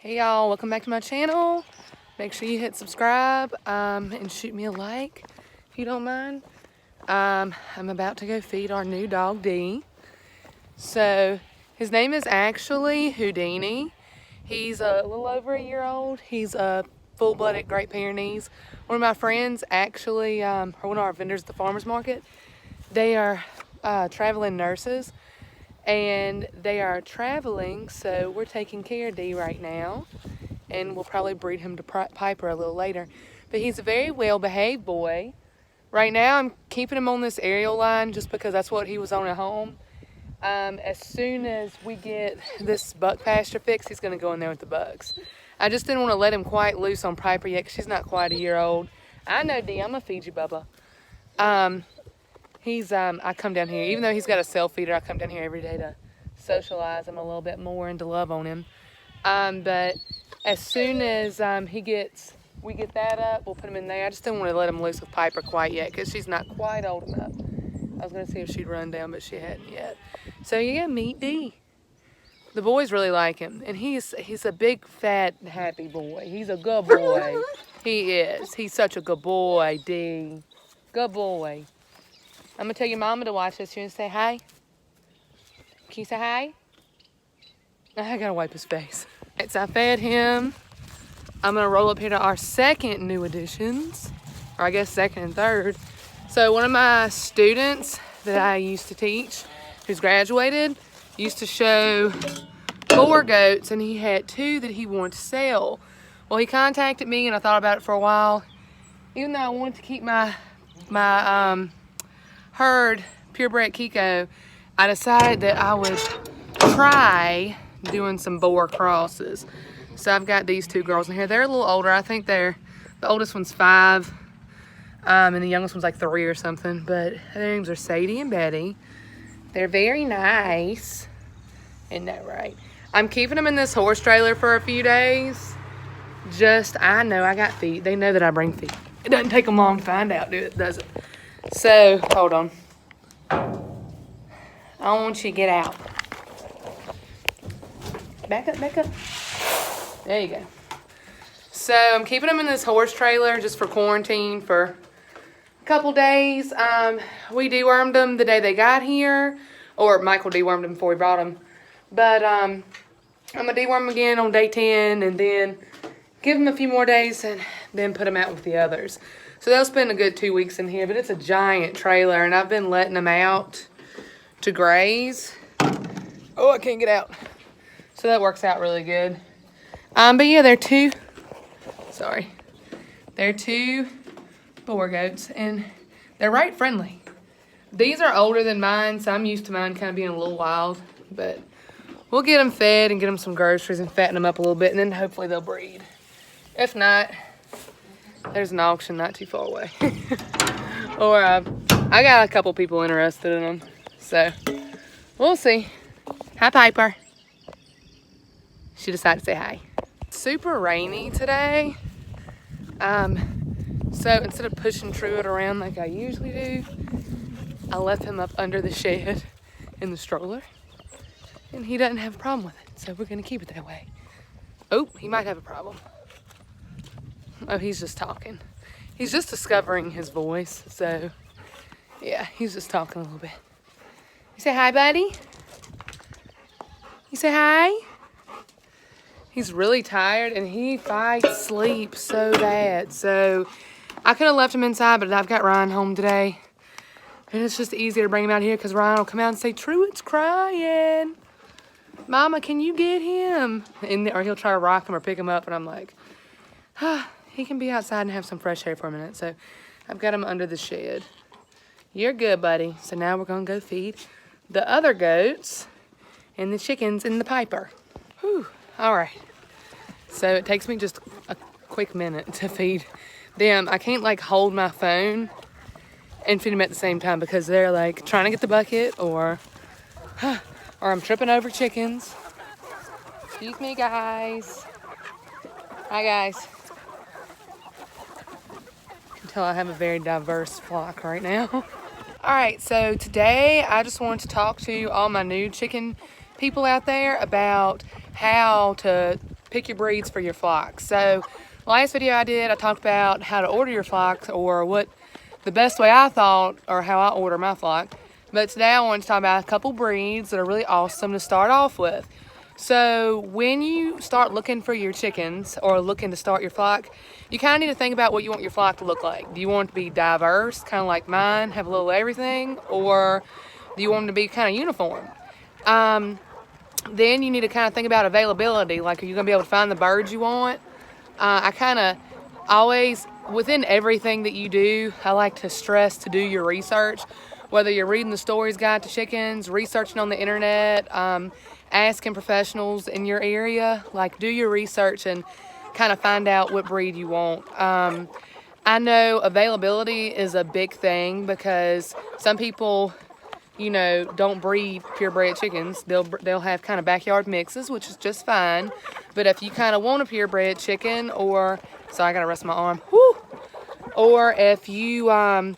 Hey y'all, welcome back to my channel. Make sure you hit subscribe and shoot me a like if you don't mind. I'm about to go feed our new dog D. So his name is actually Houdini. He's a little over a year old. He's a full-blooded Great Pyrenees. One of my friends actually, or one of our vendors at the farmer's market, they are traveling nurses. And they are traveling, so we're taking care of D right now, and we'll probably breed him to Piper a little later. But he's a very well-behaved boy. Right now, I'm keeping him on this aerial line just because that's what he was on at home. As soon as we get this buck pasture fixed, he's going to go in there with the bucks. I just didn't want to let him quite loose on Piper yet because she's not quite a year old. I know, D, I'm going to feed you, Bubba. I come down here, even though he's got a self feeder, I come down here every day to socialize him a little bit more and to love on him. But as soon as we get that up, we'll put him in there. I just didn't want to let him loose with Piper quite yet because she's not quite old enough. I was going to see if she'd run down, but she hadn't yet. So yeah, meet D. The boys really like him, and he's a big, fat, happy boy. He's a good boy. He is. He's such a good boy, D. Good boy. I'm going to tell your mama to watch this here and say hi. Can you say hi? I got to wipe his face. Right, so I fed him. I'm going to roll up here to our second new additions, or I guess second and third. So one of my students that I used to teach, who's graduated, used to show 4 goats, and he had 2 that he wanted to sell. Well, he contacted me, and I thought about it for a while. Even though I wanted to keep my herd purebred Kiko, I decided that I would try doing some boar crosses. So I've got these 2 girls in here. They're a little older. I think the oldest one's 5, and the youngest one's like 3 or something. But their names are Sadie and Betty. They're very nice. Isn't that right? I'm keeping them in this horse trailer for a few days. I know I got feet. They know that I bring feet. It doesn't take them long to find out, does it? So, hold on. I want you to get out. Back up, back up. There you go. So, I'm keeping them in this horse trailer just for quarantine for a couple days. We dewormed them the day they got here. Or Michael dewormed them before we brought them. But, I'm going to deworm them again on day 10 and then give them a few more days and then put them out with the others. So they'll spend a good 2 weeks in here, but it's a giant trailer, and I've been letting them out to graze. Oh, I can't get out. So that works out really good. But yeah, they're 2 boar goats, and they're right friendly. These are older than mine, so I'm used to mine kind of being a little wild, but we'll get them fed and get them some groceries and fatten them up a little bit, and then hopefully they'll breed. If not, there's an auction not too far away. Or I got a couple people interested in them. So we'll see. Hi, Piper. She decided to say hi. It's super rainy today. So instead of pushing Truett around like I usually do, I left him up under the shed in the stroller. And he doesn't have a problem with it. So we're going to keep it that way. Oh, he might have a problem. Oh, he's just talking. He's just discovering his voice. So, yeah, he's just talking a little bit. You say hi, buddy? You say hi? He's really tired, and he fights sleep so bad. So, I could have left him inside, but I've got Ryan home today. And it's just easier to bring him out here because Ryan will come out and say, Truett's crying. Mama, can you get him? Or he'll try to rock him or pick him up, and I'm like, he can be outside and have some fresh air for a minute. So I've got him under the shed. You're good, buddy. So now we're going to go feed the other goats and the chickens in the Piper. Whew. All right. So it takes me just a quick minute to feed them. I can't like hold my phone and feed them at the same time because they're like trying to get the bucket or I'm tripping over chickens. Excuse me, guys. Hi, guys. I have a very diverse flock right now. All right, so today I just wanted to talk to all my new chicken people out there about how to pick your breeds for your flock. So last video I did, I talked about how to order your flocks, or what the best way I thought, or how I order my flock. But today I want to talk about a couple breeds that are really awesome to start off with. So when you start looking for your chickens or looking to start your flock, you kind of need to think about what you want your flock to look like. Do you want it to be diverse, kind of like mine, have a little everything, or do you want them to be kind of uniform? Then you need to kind of think about availability. Like, are you going to be able to find the birds you want? I kind of always, within everything that you do, I like to stress to do your research. Whether you're reading the Stories Guide to Chickens, researching on the internet, asking professionals in your area, like, do your research and kind of find out what breed you want. I know availability is a big thing because some people, you know, don't breed purebred chickens. They'll have kind of backyard mixes, which is just fine. But if you kind of want a purebred chicken, or, sorry, I gotta rest my arm. Woo! Or if you are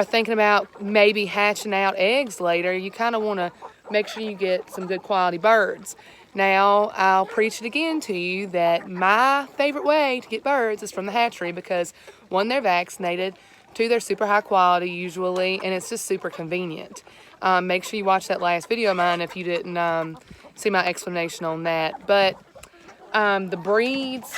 thinking about maybe hatching out eggs later, you kind of want to make sure you get some good quality birds. Now, I'll preach it again to you that my favorite way to get birds is from the hatchery, because one, they're vaccinated, two, they're super high quality usually, and it's just super convenient. Make sure you watch that last video of mine if you didn't see my explanation on that. But the breeds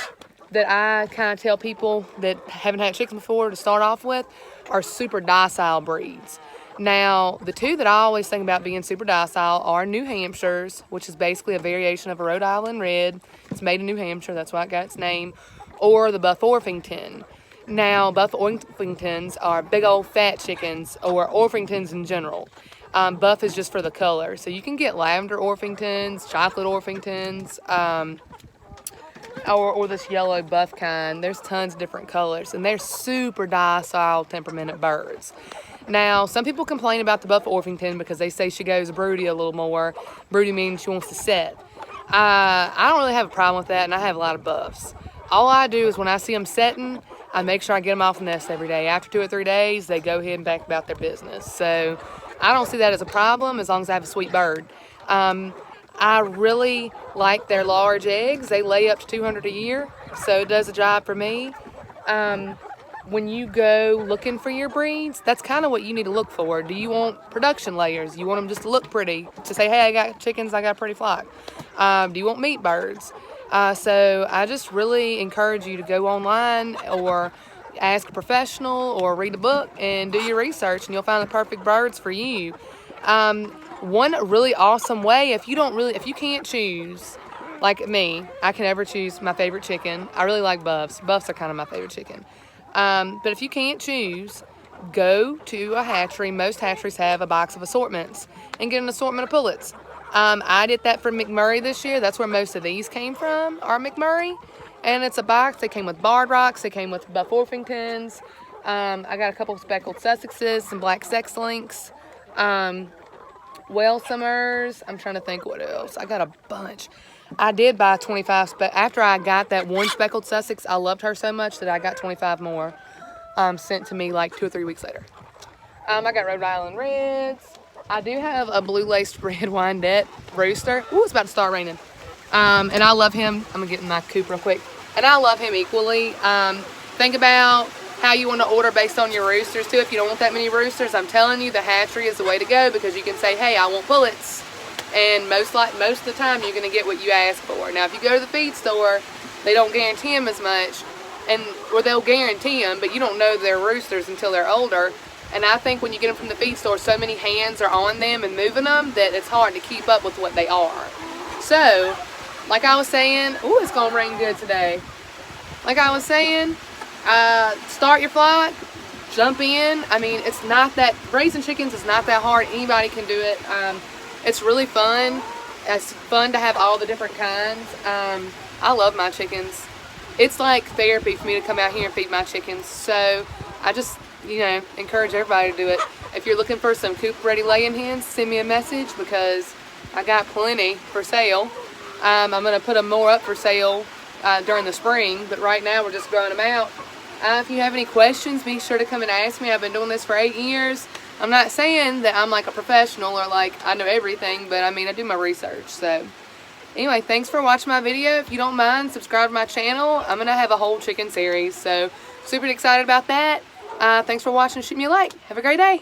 that I kind of tell people that haven't had chickens before to start off with are super docile breeds. Now, the two that I always think about being super docile are New Hampshires, which is basically a variation of a Rhode Island Red. It's made in New Hampshire, that's why it got its name. Or the Buff Orpington. Now, Buff Orpingtons are big old fat chickens, or Orpingtons in general. Buff is just for the color. So you can get lavender Orpingtons, chocolate Orpingtons, or this yellow buff kind. There's tons of different colors, and they're super docile, temperamented birds. Now, some people complain about the Buff Orpington because they say she goes broody a little more. Broody means she wants to set. I don't really have a problem with that, and I have a lot of buffs. All I do is when I see them setting, I make sure I get them off the nest every day. After 2 or 3 days, they go ahead and back about their business. So I don't see that as a problem as long as I have a sweet bird. I really like their large eggs. They lay up to 200 a year, so it does a job for me. When you go looking for your breeds, that's kind of what you need to look for. Do you want production layers? You want them just to look pretty, to say, hey, I got chickens, I got a pretty flock. Do you want meat birds? So I just really encourage you to go online or ask a professional or read a book and do your research, and you'll find the perfect birds for you. One really awesome way, if you can't choose, like me, I can never choose my favorite chicken. I really like buffs. Buffs are kind of my favorite chicken. But if you can't choose, go to a hatchery. Most hatcheries have a box of assortments, and get an assortment of pullets. I did that for McMurray this year. That's where most of these came from, are McMurray. And it's a box. They came with Barred Rocks. They came with Buff Orpingtons. I got a couple of speckled Sussexes, some black sex links, Welsumers. I'm trying to think what else. I got a bunch. I did buy 25, but after I got that one speckled Sussex, I loved her so much that I got 25 more sent to me like 2 or 3 weeks later. I got Rhode Island Reds. I do have a blue-laced red Wyandotte rooster. Ooh, it's about to start raining. And I love him. I'm going to get in my coop real quick. And I love him equally. Think about how you want to order based on your roosters, too. If you don't want that many roosters, I'm telling you, the hatchery is the way to go, because you can say, hey, I want pullets. And most of the time, you're going to get what you ask for. Now, if you go to the feed store, they don't guarantee them as much, or they'll guarantee them, but you don't know they're roosters until they're older. And I think when you get them from the feed store, so many hands are on them and moving them that it's hard to keep up with what they are. So, like I was saying, ooh, it's going to rain good today. Like I was saying, start your flock, jump in. I mean, it's not that, raising chickens is not that hard. Anybody can do it. It's really fun. It's fun to have all the different kinds. I love my chickens. It's like therapy for me to come out here and feed my chickens. So I just, encourage everybody to do it. If you're looking for some coop ready laying hens, send me a message, because I got plenty for sale. I'm going to put them more up for sale during the spring, but right now we're just growing them out. If you have any questions, be sure to come and ask me. I've been doing this for 8 years. I'm not saying that I'm like a professional or like I know everything, but I mean, I do my research. So Anyway, thanks for watching my video. If you don't mind, subscribe to my channel. I'm going to have a whole chicken series, so super excited about that. Thanks for watching. Shoot me a like. Have a great day.